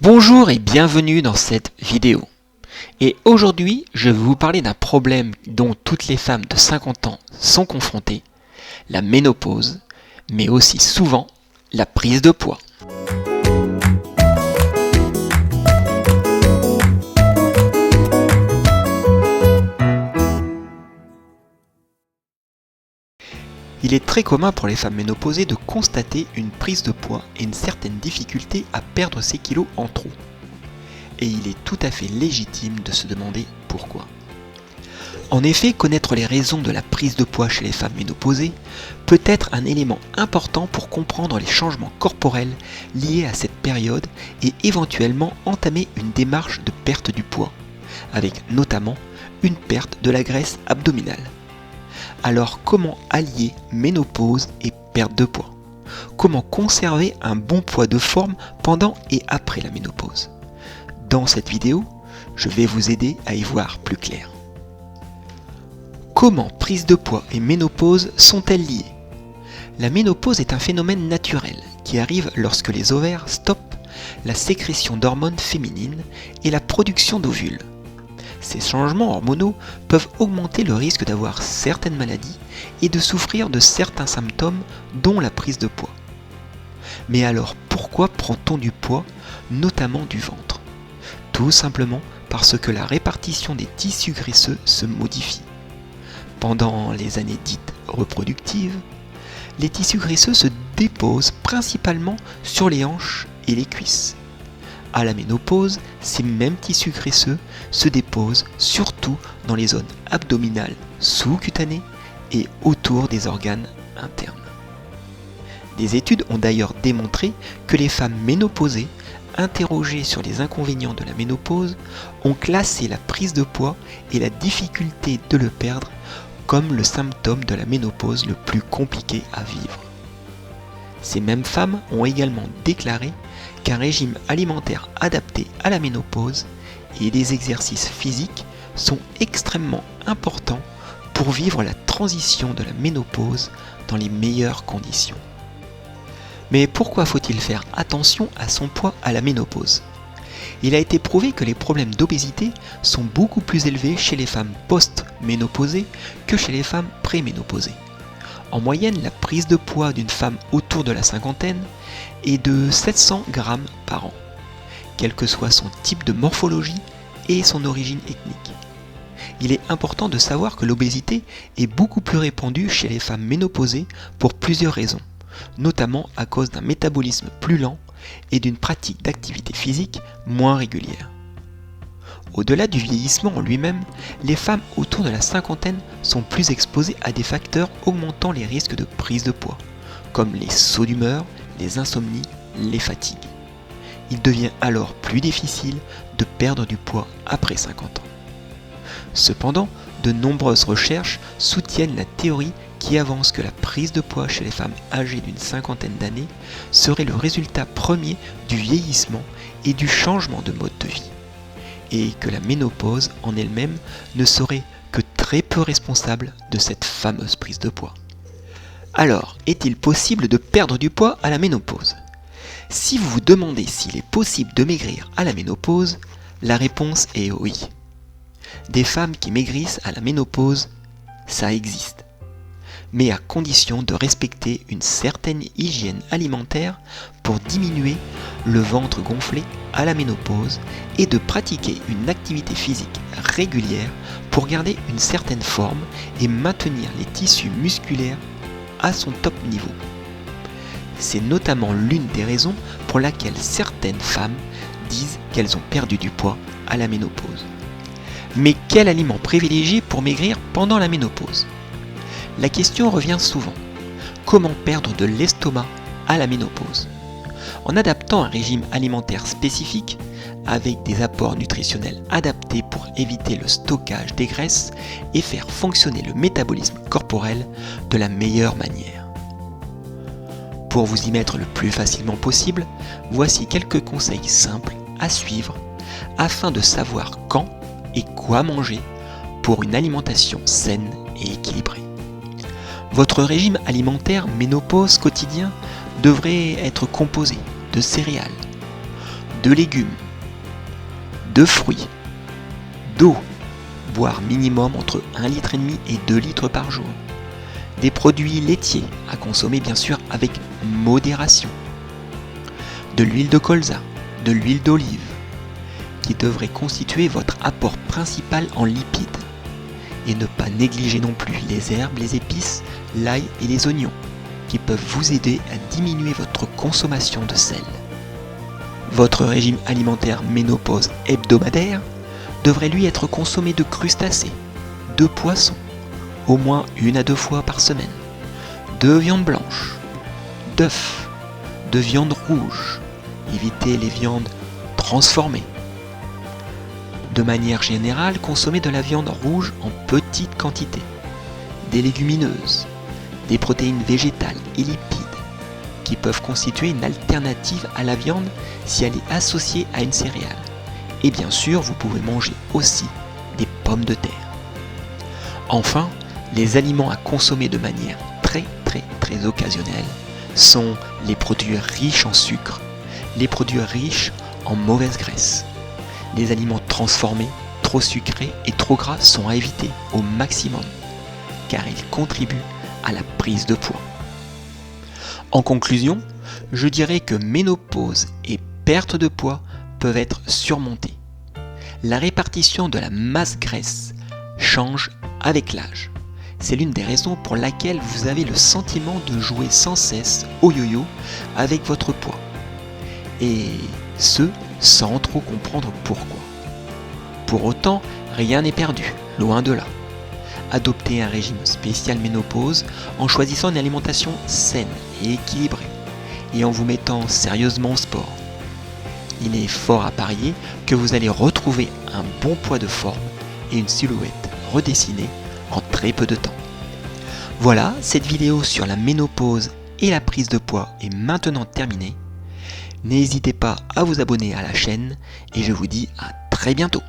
Bonjour et bienvenue dans cette vidéo. Et aujourd'hui, je vais vous parler d'un problème dont toutes les femmes de 50 ans sont confrontées, la ménopause, mais aussi souvent la prise de poids. Il est très commun pour les femmes ménopausées de constater une prise de poids et une certaine difficulté à perdre ses kilos en trop. Et il est tout à fait légitime de se demander pourquoi. En effet, connaître les raisons de la prise de poids chez les femmes ménopausées peut être un élément important pour comprendre les changements corporels liés à cette période et éventuellement entamer une démarche de perte du poids, avec notamment une perte de la graisse abdominale. Alors comment allier ménopause et perte de poids? Comment conserver un bon poids de forme pendant et après la ménopause? Dans cette vidéo, je vais vous aider à y voir plus clair. Comment prise de poids et ménopause sont-elles liées? La ménopause est un phénomène naturel qui arrive lorsque les ovaires stoppent la sécrétion d'hormones féminines et la production d'ovules. Ces changements hormonaux peuvent augmenter le risque d'avoir certaines maladies et de souffrir de certains symptômes dont la prise de poids. Mais alors pourquoi prend-on du poids, notamment du ventre? Tout simplement parce que la répartition des tissus graisseux se modifie. Pendant les années dites reproductives, les tissus graisseux se déposent principalement sur les hanches et les cuisses. À la ménopause, ces mêmes tissus graisseux se déposent surtout dans les zones abdominales sous-cutanées et autour des organes internes. Des études ont d'ailleurs démontré que les femmes ménopausées, interrogées sur les inconvénients de la ménopause, ont classé la prise de poids et la difficulté de le perdre comme le symptôme de la ménopause le plus compliqué à vivre. Ces mêmes femmes ont également déclaré qu'un régime alimentaire adapté à la ménopause et des exercices physiques sont extrêmement importants pour vivre la transition de la ménopause dans les meilleures conditions. Mais pourquoi faut-il faire attention à son poids à la ménopause? Il a été prouvé que les problèmes d'obésité sont beaucoup plus élevés chez les femmes post-ménopausées que chez les femmes préménopausées. En moyenne, la prise de poids d'une femme autour de la cinquantaine est de 700 grammes par an, quel que soit son type de morphologie et son origine ethnique. Il est important de savoir que l'obésité est beaucoup plus répandue chez les femmes ménopausées pour plusieurs raisons, notamment à cause d'un métabolisme plus lent et d'une pratique d'activité physique moins régulière. Au-delà du vieillissement en lui-même, les femmes autour de la cinquantaine sont plus exposées à des facteurs augmentant les risques de prise de poids, comme les sauts d'humeur, les insomnies, les fatigues. Il devient alors plus difficile de perdre du poids après 50 ans. Cependant, de nombreuses recherches soutiennent la théorie qui avance que la prise de poids chez les femmes âgées d'une cinquantaine d'années serait le résultat premier du vieillissement et du changement de mode de vie, et que la ménopause en elle-même ne serait que très peu responsable de cette fameuse prise de poids. Alors, est-il possible de perdre du poids à la ménopause? Si vous vous demandez s'il est possible de maigrir à la ménopause, la réponse est oui. Des femmes qui maigrissent à la ménopause, ça existe, mais à condition de respecter une certaine hygiène alimentaire pour diminuer le ventre gonflé à la ménopause et de pratiquer une activité physique régulière pour garder une certaine forme et maintenir les tissus musculaires à son top niveau. C'est notamment l'une des raisons pour laquelle certaines femmes disent qu'elles ont perdu du poids à la ménopause. Mais quel aliment privilégier pour maigrir pendant la ménopause? La question revient souvent. Comment perdre de l'estomac à la ménopause? En adaptant un régime alimentaire spécifique, avec des apports nutritionnels adaptés pour éviter le stockage des graisses et faire fonctionner le métabolisme corporel de la meilleure manière. Pour vous y mettre le plus facilement possible, voici quelques conseils simples à suivre afin de savoir quand et quoi manger pour une alimentation saine et équilibrée. Votre régime alimentaire ménopause quotidien devrait être composé de céréales, de légumes, de fruits, d'eau, boire minimum entre 1,5 litre et 2 litres par jour, des produits laitiers à consommer bien sûr avec modération, de l'huile de colza, de l'huile d'olive, qui devrait constituer votre apport principal en lipides, et ne pas négliger non plus les herbes, les épices, l'ail et les oignons, qui peuvent vous aider à diminuer votre consommation de sel. Votre régime alimentaire ménopause hebdomadaire devrait lui être consommé de crustacés, de poissons, au moins 1 à 2 fois par semaine, de viande blanche, d'œufs, de viande rouge, évitez les viandes transformées. De manière générale, consommez de la viande rouge en petite quantité, des légumineuses, des protéines végétales et lipides, qui peuvent constituer une alternative à la viande si elle est associée à une céréale. Et bien sûr, vous pouvez manger aussi des pommes de terre. Enfin, les aliments à consommer de manière très occasionnelle sont les produits riches en sucre, les produits riches en mauvaise graisse. Les aliments transformés, trop sucrés et trop gras sont à éviter au maximum, car ils contribuent à la prise de poids. En conclusion, je dirais que ménopause et perte de poids peuvent être surmontées. La répartition de la masse graisse change avec l'âge. C'est l'une des raisons pour laquelle vous avez le sentiment de jouer sans cesse au yo-yo avec votre poids. Et ce, sans trop comprendre pourquoi. Pour autant, rien n'est perdu, loin de là. Adoptez un régime spécial ménopause en choisissant une alimentation saine et équilibrée et en vous mettant sérieusement au sport. Il est fort à parier que vous allez retrouver un bon poids de forme et une silhouette redessinée en très peu de temps. Voilà, cette vidéo sur la ménopause et la prise de poids est maintenant terminée. N'hésitez pas à vous abonner à la chaîne et je vous dis à très bientôt.